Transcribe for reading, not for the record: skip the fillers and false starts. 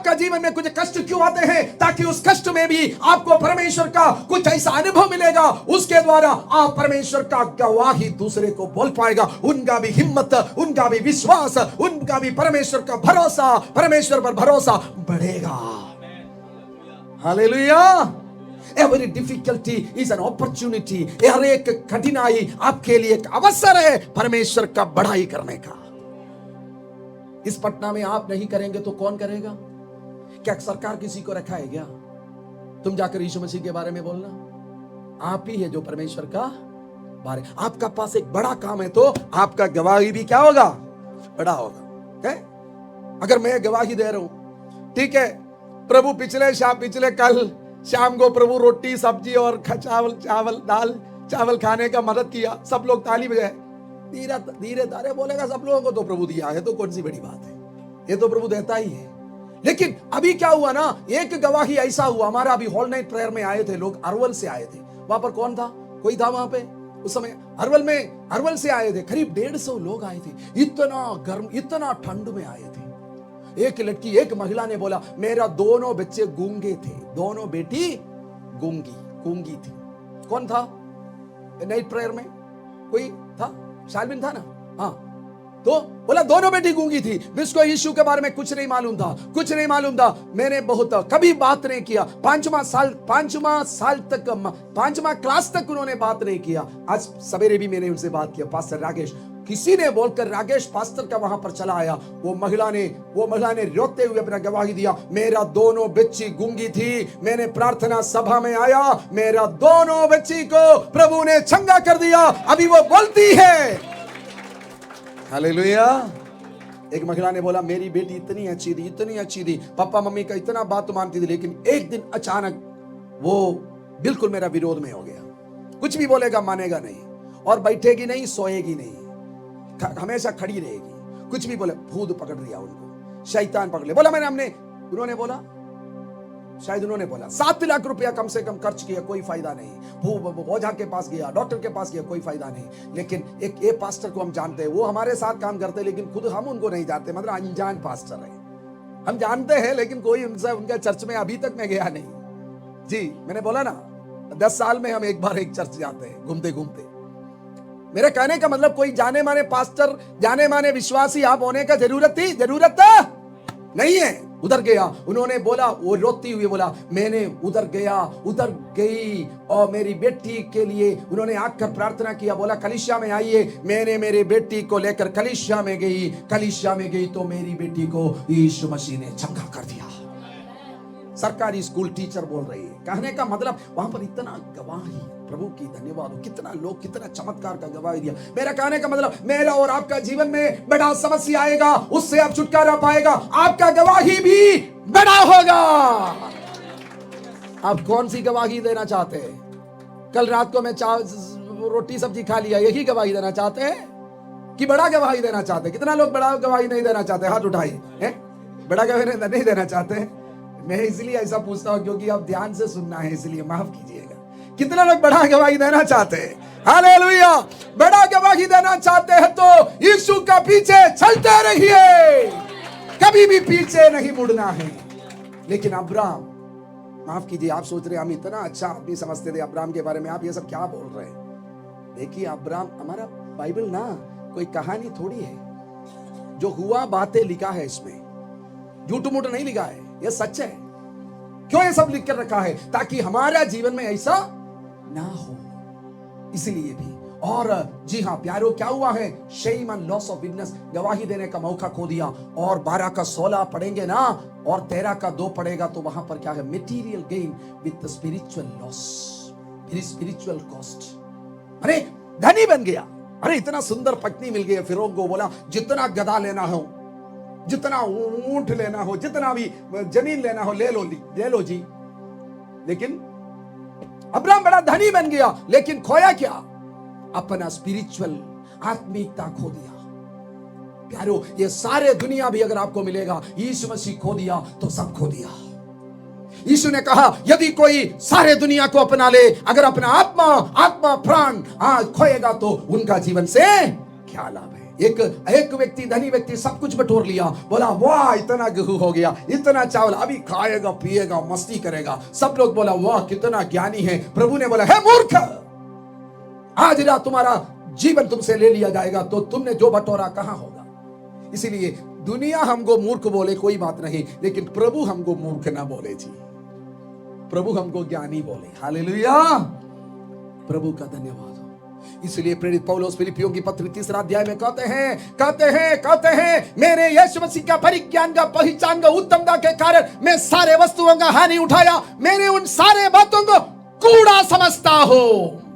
आपका जीवन में कुछ कष्ट क्यों आते हैं? ताकि उस कष्ट में भी आपको परमेश्वर का कुछ ऐसा अनुभव मिलेगा, उसके द्वारा आप परमेश्वर का गवाही दूसरे को बोल पाएगा। उनका भी हिम्मत, उनका भी विश्वास, उनका भी परमेश्वर का भरोसा, परमेश्वर पर भरोसा बढ़ेगा। Hallelujah. Every difficulty is an opportunity. हर एक कठिनाई आपके लिए एक अवसर है परमेश्वर का बढ़ाई करने का। इस पटना में आप नहीं करेंगे तो कौन करेगा? क्या सरकार किसी को रखा है क्या? तुम जाकर यीशु मसीह के बारे में बोलना, आप ही है जो परमेश्वर का बारे। आपका पास एक बड़ा काम है तो आपका गवाही भी क्या होगा? बड़ा होगा। अगर मैं गवाही दे रहा हूं, ठीक है, प्रभु पिछले कल शाम को प्रभु रोटी सब्जी और दाल चावल खाने का मदद किया, सब लोग ताली बजाए, धीरे धीरे धारे बोलेगा सब लोगों को तो प्रभु दिया है, तो कौन सी बड़ी बात है, ये तो प्रभु देता ही है। लेकिन अभी क्या हुआ ना, एक गवाही ऐसा हुआ, हमारा अभी होल नाइट प्रेयर में आए थे लोग, अरवल से आए थे। वहां पर कौन था? कोई था वहां पे उस समय? अरवल से आए थे, करीब 150 लोग आए थे। इतना गर्म, इतना ठंड में आए थे। एक महिला ने बोला, मेरा दोनों बच्चे गूंगे थे, दोनों बेटी गूंगी थी। कौन था नाइट प्रेयर में? कोई था? शालबिन था ना? हाँ, तो बोला दोनों बेटी गूंगी थी। जिसको यीशु के बारे में कुछ नहीं मालूम था। मैंने बहुत कभी बात नहीं किया। पांचवा क्लास तक उन्होंने बात नहीं किया। आज सवेरे भी मैंने उनसे बात किया, पास्टर राकेश, किसी ने बोलकर राकेश पास्टर का वहां पर चला आया। वो महिला ने रोते हुए अपना गवाही दिया, मेरा दोनों बच्ची गूंगी थी, मैंने प्रार्थना सभा में आया, मेरा दोनों बच्ची को प्रभु ने चंगा कर दिया, अभी वो बोलती है। हालेलुया। एक महिला ने बोला, मेरी बेटी इतनी अच्छी थी, पापा मम्मी का इतना बात मानती थी, लेकिन एक दिन अचानक वो बिल्कुल मेरा विरोध में हो गया। कुछ भी बोलेगा मानेगा नहीं, और बैठेगी नहीं, सोएगी नहीं, हमेशा खड़ी रहेगी। कुछ भी बोले, भूत पकड़ लिया उनको, शैतान पकड़ लिया। उन्होंने बोला 7 लाख रुपया कम से कम खर्च किया, कोई फायदा नहीं। ओझा के पास गया, डॉक्टर के पास गया, कोई फायदा नहीं। लेकिन एक पास्टर को हम जानते हैं, वो हमारे साथ काम करते हैं, लेकिन खुद हम उनको नहीं जानते, मतलब अनजान पास्टर है। हम जानते हैं लेकिन कोई उनके चर्च में अभी तक मैं गया नहीं। जी, मैंने बोला ना, 10 साल में हम एक बार एक चर्च जाते हैं, घूमते घूमते। मेरे कहने का मतलब, कोई जाने माने पास्टर, जाने माने विश्वासी आप होने का जरूरत नहीं है। उधर गया, उन्होंने बोला, वो रोती हुई बोला, मैंने उधर गई और मेरी बेटी के लिए उन्होंने आकर प्रार्थना किया। बोला कलीसिया में आइए। मैंने मेरी बेटी को लेकर कलीसिया में गई तो मेरी बेटी को यीशु मसीह ने चंगा कर दिया। सरकारी स्कूल टीचर बोल रही है। कहने का मतलब, वहां पर इतना गवाही, प्रभु की धन्यवाद हो, कितना लोग कितना चमत्कार का गवाही दिया। मेरा कहने का मतलब, मेरा और आपका जीवन में बड़ा समस्या आएगा, उससे आप छुटकारा पाएगा, आपका गवाही भी बड़ा होगा। आप कौन सी गवाही देना चाहते हैं? कल रात को मैं रोटी सब्जी खा लिया, यही गवाही देना चाहते हैं कि बड़ा गवाही देना चाहते हैं? कितना लोग बड़ा गवाही नहीं देना चाहते? हाथ उठाइए। बड़ा गवाही नहीं देना चाहते हैं? मैं इसलिए ऐसा पूछता हूं क्योंकि आप ध्यान से सुनना है, इसलिए माफ कीजिएगा। कितना लोग बड़ा गवाही देना चाहते हैं? हालेलुया। बड़ा गवाही देना चाहते हैं तो यीशु का पीछे चलते रहिए, कभी भी पीछे नहीं मुड़ना है। लेकिन अब्राम, माफ कीजिए, आप सोच रहे हम इतना अच्छा आदमी समझते थे अब्राम के बारे में, आप ये सब क्या बोल रहे हैं? देखिए अब्राम, हमारा बाइबल ना कोई कहानी थोड़ी है, जो हुआ बातें लिखा है, इसमें झूठ मूठ नहीं लिखा है, यह सच है। क्यों ये सब लिख कर रखा है? ताकि हमारा जीवन में ऐसा ना हो, इसलिए भी। और जी हाँ प्यारो, क्या हुआ है? Shame and loss of witness, गवाही देने का मौका खो दिया। और 12 का 16 पढ़ेंगे ना, और 13 का 2 पढ़ेगा तो वहां पर क्या है? Material gain with spiritual loss, spiritual cost. अरे धनी बन गया, अरे इतना सुंदर पत्नी मिल गई। फिरौन को बोला, जितना गधा लेना हो, जितना ऊंट लेना हो, जितना भी जमीन लेना हो, ले लो जी। लेकिन अब्राम बड़ा धनी बन गया, लेकिन खोया क्या? अपना स्पिरिचुअल, आत्मिकता खो दिया। प्यारो, ये सारे दुनिया भी अगर आपको मिलेगा, यीशु मसीह खो दिया तो सब खो दिया। यीशु ने कहा, यदि कोई सारे दुनिया को अपना ले, अगर अपना आत्मा प्राण खोएगा तो उनका जीवन से क्या लाभ है? एक व्यक्ति, धनी व्यक्ति, सब कुछ बटोर लिया, बोला वाह इतना गेहूं हो गया, इतना चावल, अभी खाएगा पिएगा मस्ती करेगा। सब लोग बोला वाह कितना ज्ञानी है। प्रभु ने बोला हे मूर्ख, आज रात तुम्हारा जीवन तुमसे ले लिया जाएगा, तो तुमने जो बटोरा कहां होगा। इसीलिए दुनिया हमको मूर्ख बोले कोई बात नहीं, लेकिन प्रभु हमको मूर्ख ना बोले जी, प्रभु हमको ज्ञानी बोले। हालेलुया, प्रभु का धन्यवाद हो। इसलिए प्रेरित पौलुस फिलिपियों की पत्र 3 अध्याय में कहते हैं मेरे यीशु मसीह का परिज्ञान का, पहचान का, उत्तमता के कारण मैं सारे वस्तुओं का हानि उठाया, मैंने उन सारे बातों को कूड़ा समझता हूं।